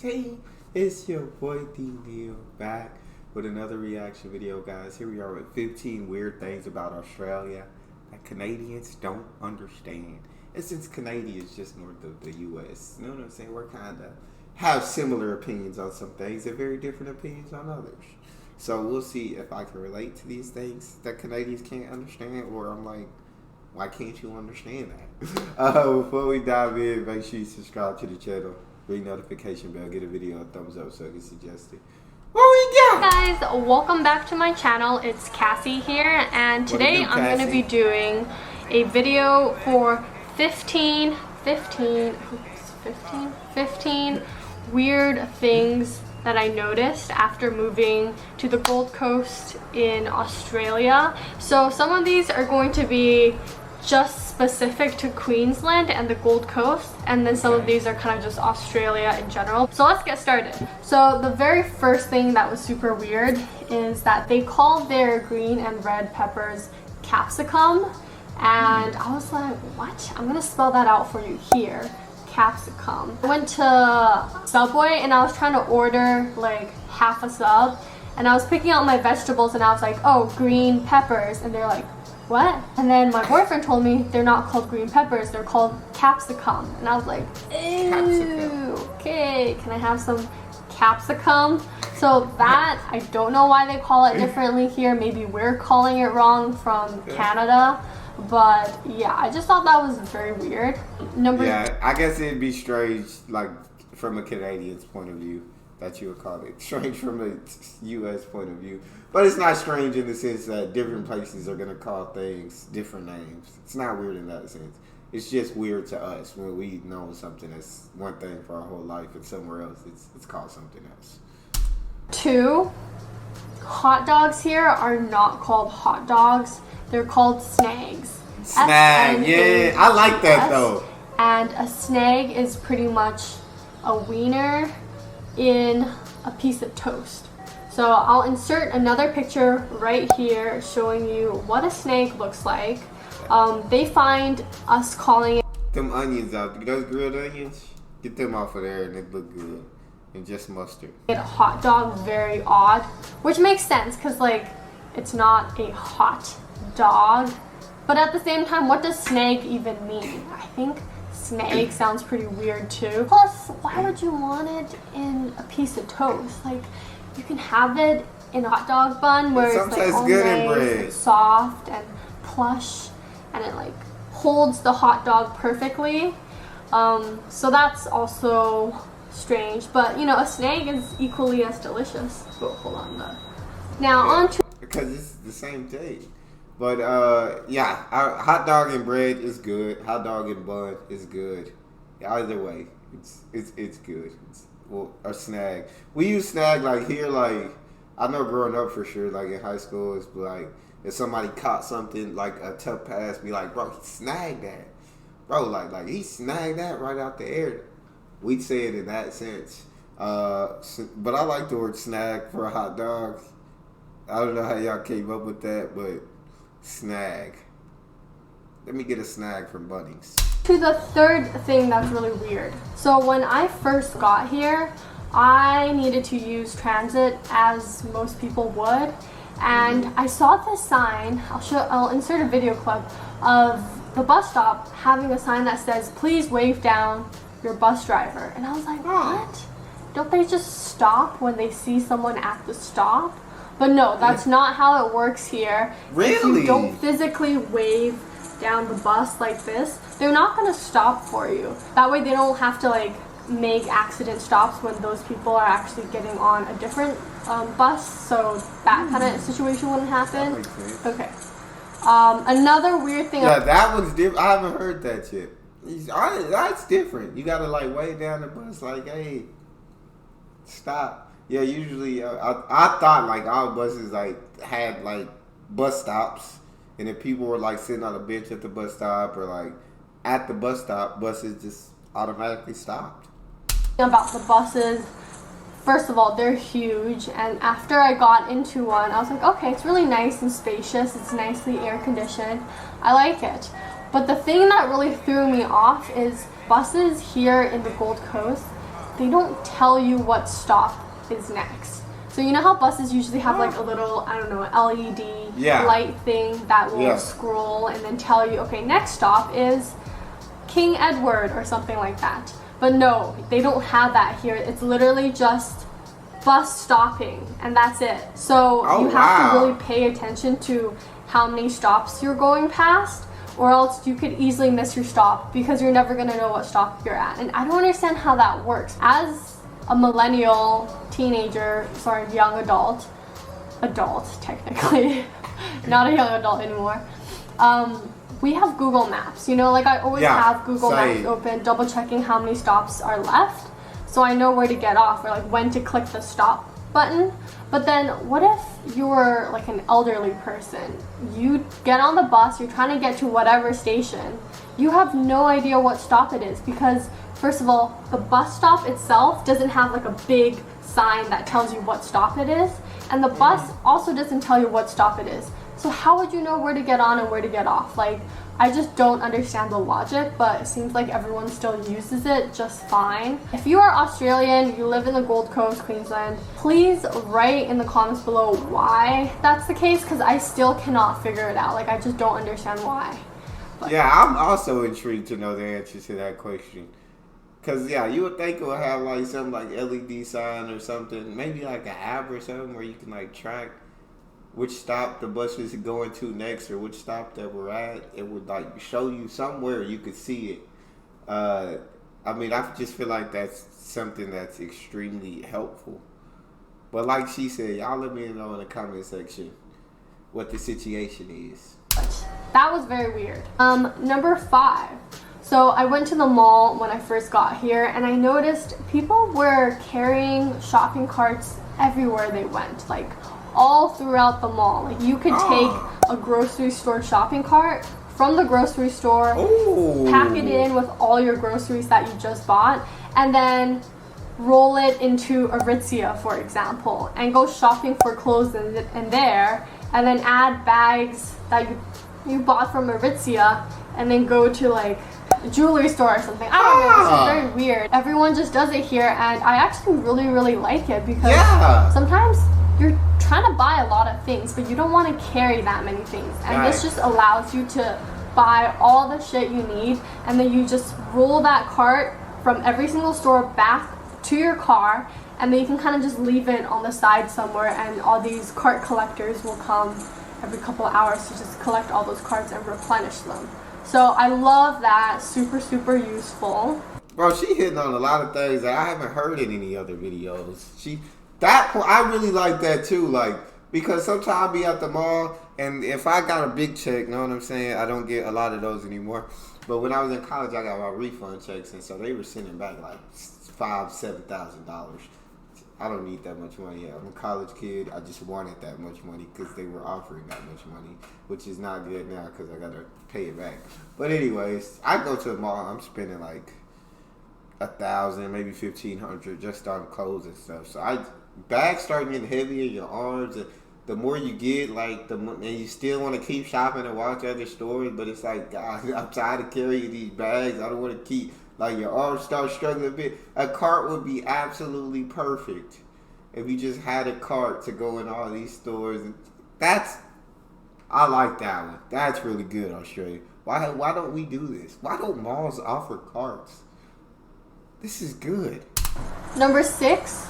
team. It's your boy Neal back with another reaction video, guys. Here we are with 15 weird things about Australia that Canadians don't understand. And since Canada is just north of the US, you know what I'm saying? We're kind of have similar opinions on some things and very different opinions on others. So we'll see if I can relate to these things that Canadians can't understand, or I'm like, why can't you understand that? Before we dive in, make sure you subscribe to the channel, ring notification bell, get a video a thumbs up so I can suggest it. What we got? Hey guys, welcome back to my channel. It's Cassie here, and today I'm going to be doing a video for 15 weird things that I noticed after moving to the Gold Coast in Australia. So some of these are going to be just specific to Queensland and the Gold Coast, and then some of these are kind of just Australia in general. So let's get started. So the very first thing that was super weird is that they call their green and red peppers capsicum, and I was like, what? I'm gonna spell that out for you here. Capsicum. I went to Subway and I was trying to order like half a sub, and I was picking out my vegetables and I was like, oh, green peppers, and they're like, what? And then my boyfriend told me they're not called green peppers, they're called capsicum, and I was like, ew, okay, can I have some capsicum? So that, I don't know why they call it differently here. Maybe we're calling it wrong from Canada. But yeah, I just thought that was very weird. Yeah, I guess it'd be strange, like from a Canadian's point of view, that you would call it strange from a U.S. point of view. But it's not strange in the sense that different places are gonna call things different names. It's not weird in that sense. It's just weird to us when we know something that's one thing for our whole life, and somewhere else it's called something else. 2, hot dogs here are not called hot dogs. They're called snags. Snag, yeah, I like that though. And a snag is pretty much a wiener in a piece of toast. So I'll insert another picture right here showing you what a snag looks like. They find us calling it. Them onions out, those grilled onions, get them off of there and they look good. And just mustard. A hot dog, very odd, which makes sense because like it's not a hot dog, but at the same time, what does snag even mean? I think snag sounds pretty weird too. Plus, why would you want it in a piece of toast? Like, you can have it in a hot dog bun where it's like all nice and soft and plush, and it like holds the hot dog perfectly. So that's also strange, but you know, a snag is equally as delicious. So hold on though. Now on to, because it's the same thing. But yeah, hot dog and bread is good. Hot dog and bun is good. Either way, it's good. Well, a snag. We use snag like here, like I know growing up for sure, like in high school, it's like if somebody caught something like a tough pass, be like, bro, he snagged that. Bro, like he snagged that right out the air. We'd say it in that sense. But I like the word snag for a hot dog. I don't know how y'all came up with that, but snag. Let me get a snag from Bunnings. To the third thing that's really weird. So when I first got here, I needed to use transit as most people would. And I saw this sign, I'll insert a video clip of the bus stop having a sign that says, please wave down your bus driver. And I was like, what? Don't they just stop when they see someone at the stop? But no, that's not how it works here. Really? If you don't physically wave down the bus like this, they're not going to stop for you. That way they don't have to like make accident stops when those people are actually getting on a different bus, so that kind of situation wouldn't happen. That makes sense. Okay. Another weird thing. Yeah, that one's different. I haven't heard that yet. That's different. You gotta like wave down the bus, like, hey, stop. Yeah, usually I thought like all buses like had like bus stops, and if people were like sitting on a bench at the bus stop or like at the bus stop, buses just automatically stopped. About the buses, first of all, they're huge, and after I got into one, I was like, okay, it's really nice and spacious. It's nicely air conditioned. I like it. But the thing that really threw me off is buses here in the Gold Coast, they don't tell you what stop is next. So you know how buses usually have like a little, I don't know, LED light thing that will scroll and then tell you, okay, next stop is King Edward or something like that. But no, they don't have that here. It's literally just bus stopping and that's it. So you have to really pay attention to how many stops you're going past, or else you could easily miss your stop because you're never going to know what stop you're at. And I don't understand how that works. As a millennial, teenager, young adult technically, not a young adult anymore, we have Google Maps. You know, like I always have Google Maps open, double checking how many stops are left, so I know where to get off or like when to click the stop button. But then what if you're like an elderly person? You get on the bus, you're trying to get to whatever station, you have no idea what stop it is because first of all, the bus stop itself doesn't have like a big sign that tells you what stop it is, and the bus also doesn't tell you what stop it is. So how would you know where to get on and where to get off? Like, I just don't understand the logic, but it seems like everyone still uses it just fine. If you are Australian, you live in the Gold Coast, Queensland, please write in the comments below why that's the case, because I still cannot figure it out. Like, I just don't understand why. But yeah, I'm also intrigued to know the answer to that question. Because, you would think it would have, like, some, like, LED sign or something. Maybe, like, an app or something where you can, like, track which stop the bus is going to next or which stop that we're at. It would, like, show you somewhere you could see it. I mean, I just feel like that's something that's extremely helpful. But like she said, y'all let me know in the comment section what the situation is. that was very weird. Number 5. So I went to the mall when I first got here and I noticed people were carrying shopping carts everywhere they went, like all throughout the mall. Like you could take a grocery store shopping cart from the grocery store, pack it in with all your groceries that you just bought, and then roll it into Aritzia, for example, and go shopping for clothes in there, and then add bags that you bought from Aritzia, and then go to like a jewelry store or something. I don't know, it's very weird. Everyone just does it here, and I actually really, really like it because sometimes you're trying to buy a lot of things, but you don't want to carry that many things. And this just allows you to buy all the shit you need, and then you just roll that cart from every single store back to your car, and then you can kind of just leave it on the side somewhere, and all these cart collectors will come every couple of hours to just collect all those carts and replenish them. So I love that. Super, super useful. Bro, she hitting on a lot of things that I haven't heard in any other videos. I really like that too, like, because sometimes I be at the mall, and if I got a big check, know what I'm saying, I don't get a lot of those anymore. But when I was in college, I got my refund checks, and so they were sending back like $5,000-$7,000. I don't need that much money. I'm a college kid. I just wanted that much money because they were offering that much money, which is not good now because I gotta pay it back. But anyways, I go to the mall. I'm spending like $1,000, maybe $1,500 just on clothes and stuff. So bags start getting heavy in your arms. And the more you get, like, and you still want to keep shopping and watch other stores, but it's like, God, I'm tired of carrying these bags. I don't want to keep, like, your arms start struggling a bit. A cart would be absolutely perfect if you just had a cart to go in all these stores. And I like that one. That's really good, Australia. Why don't we do this? Why don't malls offer carts? This is good. Number 6,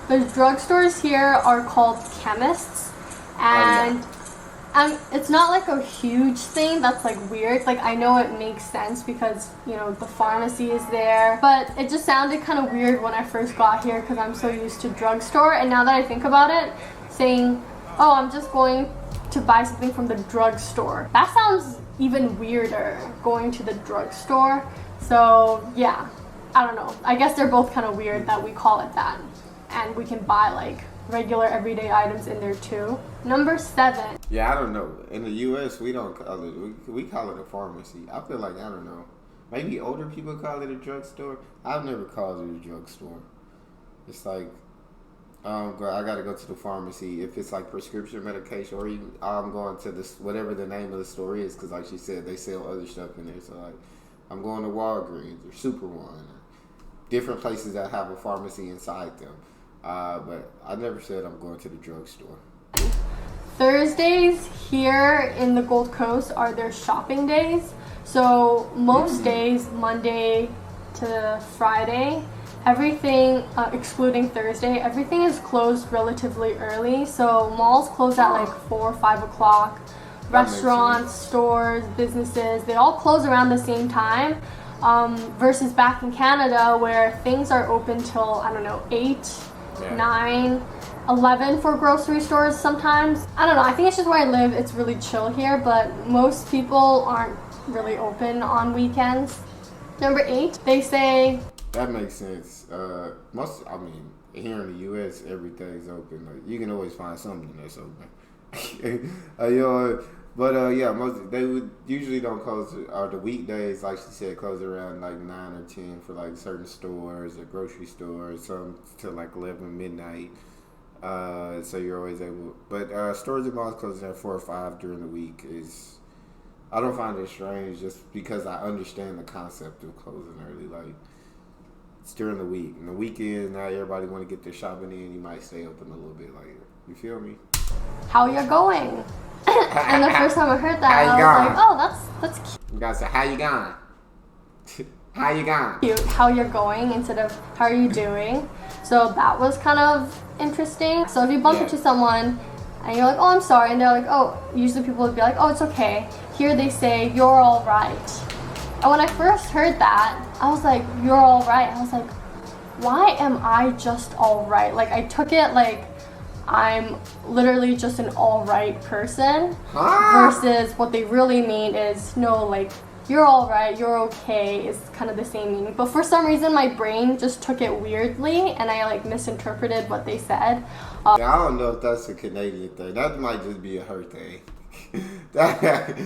the drugstores here are called Chemists. And it's not like a huge thing that's like weird. Like, I know it makes sense because, you know, the pharmacy is there, but it just sounded kind of weird when I first got here because I'm so used to drugstore. And now that I think about it, saying, oh, I'm just going to buy something from the drugstore, that sounds even weirder, going to the drugstore. So yeah, I don't know, I guess they're both kind of weird that we call it that, and we can buy like regular everyday items in there too. Number 7. Yeah, I don't know. In the U.S., we don't call it. We call it a pharmacy. I feel like, I don't know. Maybe older people call it a drugstore. I've never called it a drugstore. It's like, I gotta go to the pharmacy if it's like prescription medication, or even I'm going to this whatever the name of the store is, because like she said, they sell other stuff in there. So like, I'm going to Walgreens or Super One. different places that have a pharmacy inside them. But I never said I'm going to the drugstore. Thursdays here in the Gold Coast are their shopping days. So most days, Monday to Friday, everything, excluding Thursday, everything is closed relatively early. So malls close at like 4 or 5 o'clock. Restaurants, stores, businesses, they all close around the same time. Versus back in Canada where things are open till, I don't know, 8, 9, 11 for grocery stores sometimes. I don't know, I think it's just where I live, it's really chill here, but most people aren't really open on weekends. Number 8, they say... That makes sense. Here in the U.S., everything's open. Like, you can always find something that's open. They would usually don't close, or the weekdays, like she said, close around like 9 or 10 for like certain stores or grocery stores, some till like 11 midnight. So you're always able, but stores and malls closing at 4 or 5 during the week I don't find it strange just because I understand the concept of closing early. Like, it's during the week. And the weekend, now everybody want to get their shopping in, you might stay open a little bit later. You feel me? How you're going? And the first time I heard that, I was like, oh, that's cute. You gotta say, how you going? How you going? Cute. How you're going instead of how are you doing. So that was kind of interesting. So if you bump into someone and you're like, oh, I'm sorry, and they're like, oh, usually people would be like, oh, it's okay. Here they say, you're all right. And when I first heard that, I was like, you're all right. I was like, why am I just all right? Like, I took it like I'm literally just an all right person versus what they really mean is, no, like, you're all right, you're okay is kind of the same meaning. But for some reason, my brain just took it weirdly and I like misinterpreted what they said. I don't know if that's a Canadian thing. That might just be a her thing. that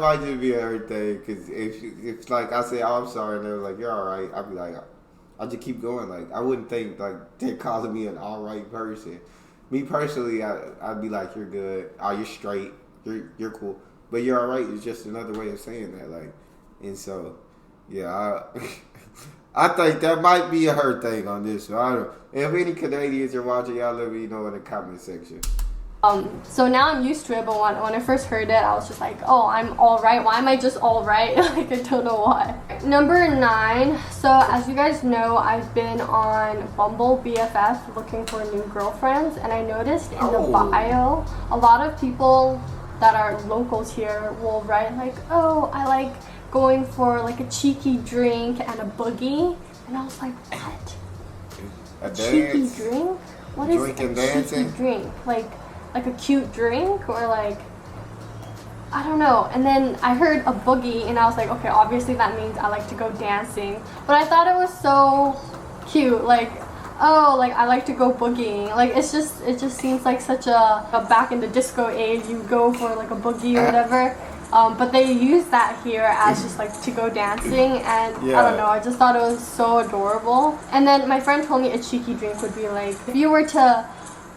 might just be a her thing. Because if like I say, oh, I'm sorry, and they're like, you're all right, I'd be like, I'll just keep going. Like, I wouldn't think like they're calling me an all right person. Me personally, I'd be like, you're good. Oh, you're straight. You're cool. But you're all right. It's just another way of saying that. Like, and so, yeah, I think that might be a her thing on this. So I don't. If any Canadians are watching, y'all let me know in the comment section. So now I'm used to it, but when I first heard it, I was just like, oh, I'm all right. Why am I just all right? Like, I don't know why. Number 9. So as you guys know, I've been on Bumble BFF looking for new girlfriends, and I noticed in the bio, a lot of people that are locals here will write like, oh, I like going for like a cheeky drink and a boogie. And I was like, what? A cheeky drink? What is Drinking, a dancing? cheeky drink? Like a cute drink or like, I don't know. And then I heard a boogie and I was like, okay, obviously that means I like to go dancing. But I thought it was so cute. Like, oh, like I like to go boogieing. Like it just seems like such a back in the disco age, you go for like a boogie or whatever. But they use that here as just like to go dancing, and I don't know, I just thought it was so adorable. And then my friend told me a cheeky drink would be like, if you were to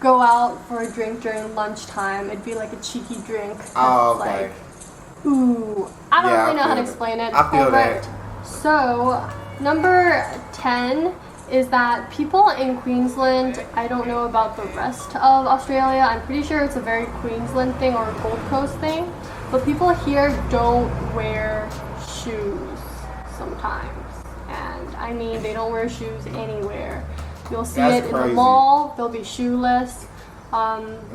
go out for a drink during lunchtime, it'd be like a cheeky drink. Oh, okay. Like, ooh, I don't really know how to explain it. I feel that. So, number 10 is that people in Queensland, I don't know about the rest of Australia, I'm pretty sure it's a very Queensland thing or a Gold Coast thing, but people here don't wear shoes sometimes. And I mean, they don't wear shoes anywhere. You'll see it in the mall, they'll be shoeless.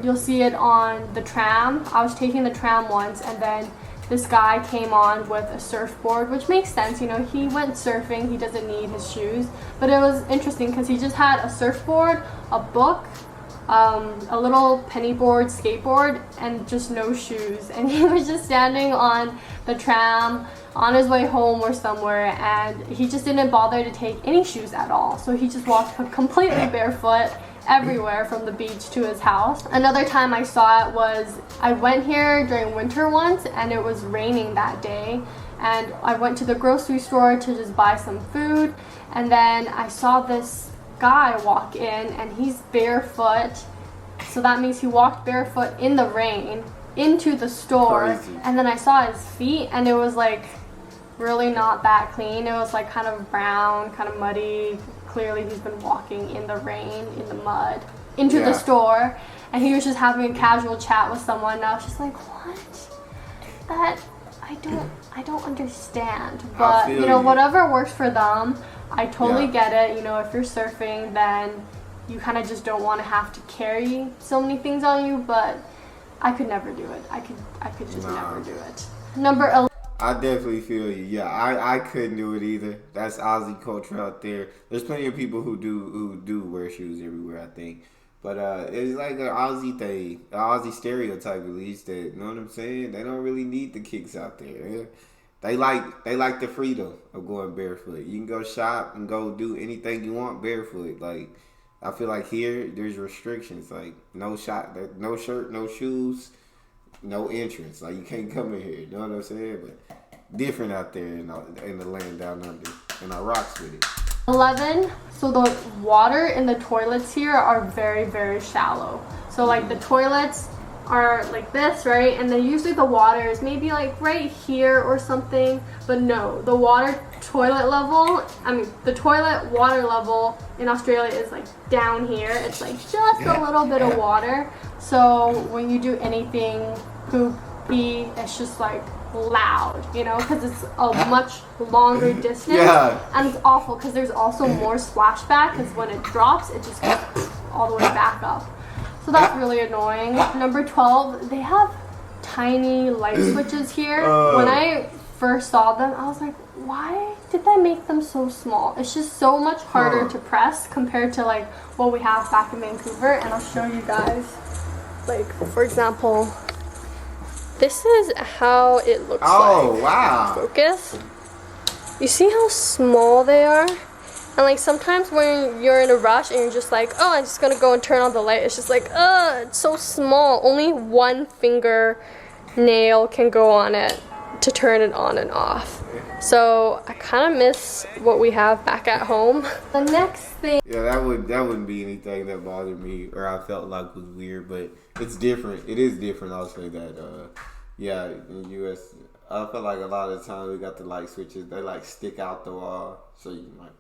You'll see it on the tram. I was taking the tram once and then this guy came on with a surfboard, which makes sense, you know, he went surfing, he doesn't need his shoes. But it was interesting because he just had a surfboard, a book, a little penny board, skateboard, and just no shoes. And he was just standing on the tram on his way home or somewhere, and he just didn't bother to take any shoes at all. So he just walked completely barefoot everywhere from the beach to his house. Another time I saw it was, I went here during winter once and it was raining that day, and I went to the grocery store to just buy some food, and then I saw this guy walk in and he's barefoot, so that means he walked barefoot in the rain into the store. Crazy. And then I saw his feet and it was like really not that clean. It was like kind of brown, kind of muddy. Clearly he's been walking in the rain, in the mud, into the store, and he was just having a casual chat with someone, and I was just like, what? That, I don't understand. But, you know, whatever works for them, I totally get it. You know, if you're surfing, then you kind of just don't want to have to carry so many things on you, but I could never do it. I could just never do it. Number 11. I definitely feel you. Yeah, I couldn't do it either. That's Aussie culture out there. There's plenty of people who do wear shoes everywhere, I think. But it's like an Aussie thing, an Aussie stereotype at least. That, you know what I'm saying? They don't really need the kicks out there. They like the freedom of going barefoot. You can go shop and go do anything you want barefoot. Like, I feel like here there's restrictions. Like, no shirt, no shoes, no entrance. Like, you can't come in here. You know what I'm saying? But different out there in the land down under, and I rocks with it. 11. So the water in the toilets here are very, very shallow. So like the toilets are like this, right? And then usually the water is maybe like right here or something. But no, the toilet water level in Australia is like down here. It's like just a little bit of water. So when you do anything poop, pee, it's just like loud, you know, because it's a much longer distance. And it's awful because there's also more splashback, because when it drops, it just goes all the way back up. So that's really annoying. Number 12, they have tiny light switches here. When I first saw them, I was like, why did they make them so small? It's just so much harder to press compared to like what we have back in Vancouver. And I'll show you guys, like, for example, this is how it looks like. Oh, wow. Focus. You see how small they are? And like sometimes when you're in a rush and you're just like, oh, I'm just gonna go and turn on the light, it's just like, it's so small. Only one finger nail can go on it to turn it on and off. So I kind of miss what we have back at home. The next thing. Yeah, that wouldn't be anything that bothered me or I felt like was weird, but it's different. It is different. I'll say that. Yeah, in the U.S., I feel like a lot of the time we got the light switches. They like stick out the wall, so you can like.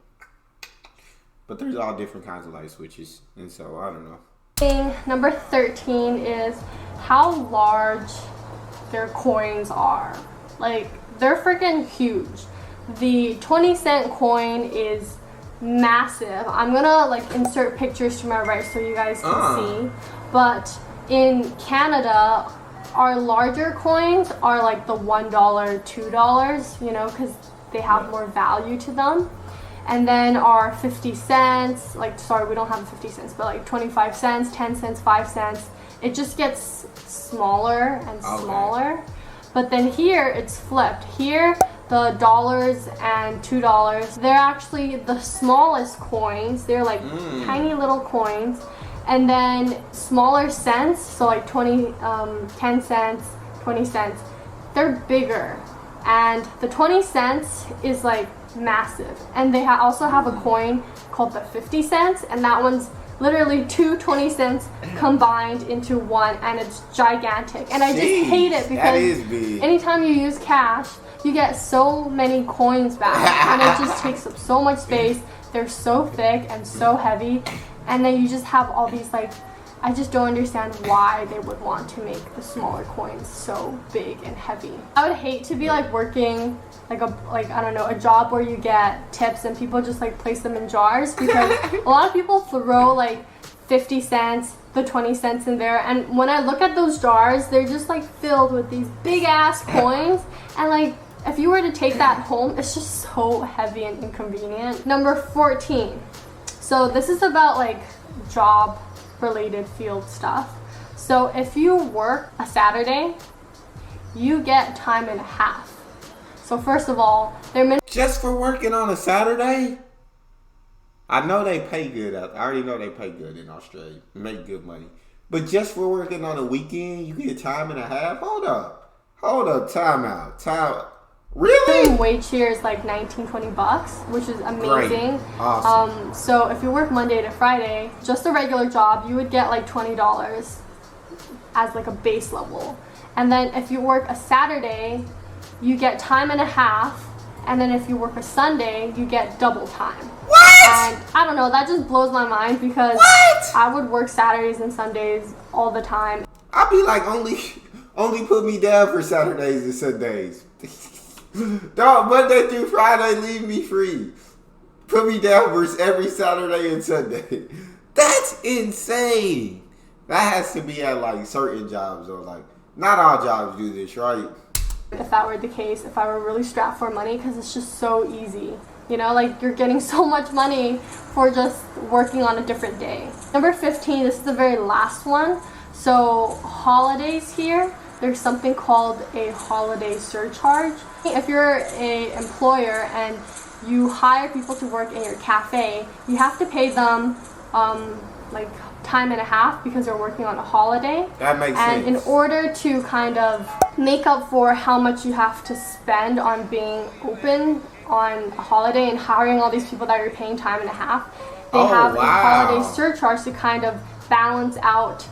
But there's all different kinds of light switches, and so I don't know. Thing number 13 is how large their coins are. Like, they're freaking huge. The 20-cent coin is massive. I'm gonna like insert pictures to my right so you guys can see. But in Canada, our larger coins are like the $1, $2, you know, because they have more value to them. And then our 50 cents, like, sorry, we don't have 50 cents, but like 25 cents, 10 cents, 5 cents, it just gets smaller and smaller. But then here, it's flipped. Here, the dollars and $2, they're actually the smallest coins. They're like tiny little coins. And then smaller cents, so like 10 cents, 20 cents, they're bigger. And the 20 cents is like massive. And they also have a coin called the 50 cents, and that one's literally two 20 cents combined into one, and it's gigantic. And I just hate it because anytime you use cash, you get so many coins back, and it just takes up so much space. They're so thick and so heavy, and then you just have all these, like, I just don't understand why they would want to make the smaller coins so big and heavy. I would hate to be like working like I don't know, a job where you get tips and people just like place them in jars, because a lot of people throw like 50 cents, the 20 cents in there, and when I look at those jars, they're just like filled with these big ass coins, and like if you were to take that home, it's just so heavy and inconvenient. Number 14. So this is about like job related field stuff. So if you work a Saturday, you get time and a half. So first of all, they're just for working on a Saturday? I know they pay good out. I already know they pay good in Australia. Make good money. But just for working on a weekend, you get time and a half? Hold up, time out. Really? Wage here is like 19-20 bucks, which is amazing. Great. Awesome. So if you work Monday to Friday, just a regular job, you would get like $20 as like a base level. And then if you work a Saturday, you get time and a half, and then if you work a Sunday, you get double time. What? And I don't know, that just blows my mind because What? I would work Saturdays and Sundays all the time. I'd be like, only put me down for Saturdays and Sundays. Dog, Monday through Friday, leave me free. Put me down for every Saturday and Sunday. That's insane. That has to be at like certain jobs, or like not all jobs do this, right? If that were the case, if I were really strapped for money, because it's just so easy. You know, like you're getting so much money for just working on a different day. Number 15, this is the very last one. So holidays here, there's something called a holiday surcharge. If you're an employer and you hire people to work in your cafe, you have to pay them like time and a half because they're working on a holiday. That makes sense. And in order to kind of make up for how much you have to spend on being open on a holiday and hiring all these people that you're paying time and a half, they have a holiday surcharge to kind of balance out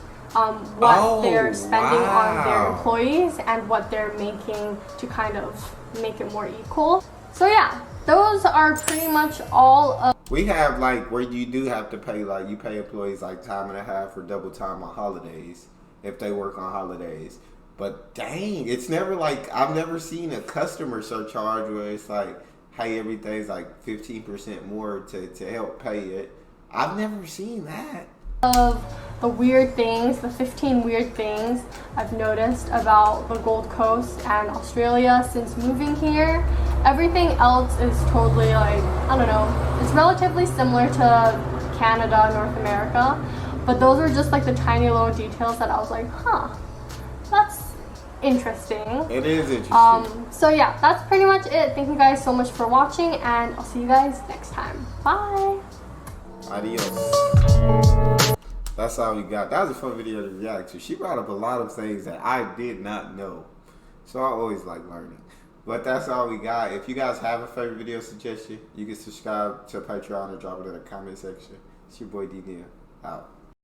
what they're spending on their employees and what they're making to kind of make it more equal. So yeah, those are pretty much all of. We have like where you do have to pay, like you pay employees like time and a half or double time on holidays if they work on holidays. But dang, it's never like, I've never seen a customer surcharge where it's like, hey, everything's like 15% more to help pay it. I've never seen that. Of the weird things, the 15 weird things I've noticed about the Gold Coast and Australia since moving here. Everything else is totally like, I don't know, it's relatively similar to Canada, North America, but those are just like the tiny little details that I was like, huh, that's interesting. It is interesting. So yeah, that's pretty much it. Thank you guys so much for watching, and I'll see you guys next time. Bye! Adios. That's all we got. That was a fun video to react to. She brought up a lot of things that I did not know. So I always like learning. But that's all we got. If you guys have a favorite video suggestion, you can subscribe to Patreon or drop it in the comment section. It's your boy D Neal. Out.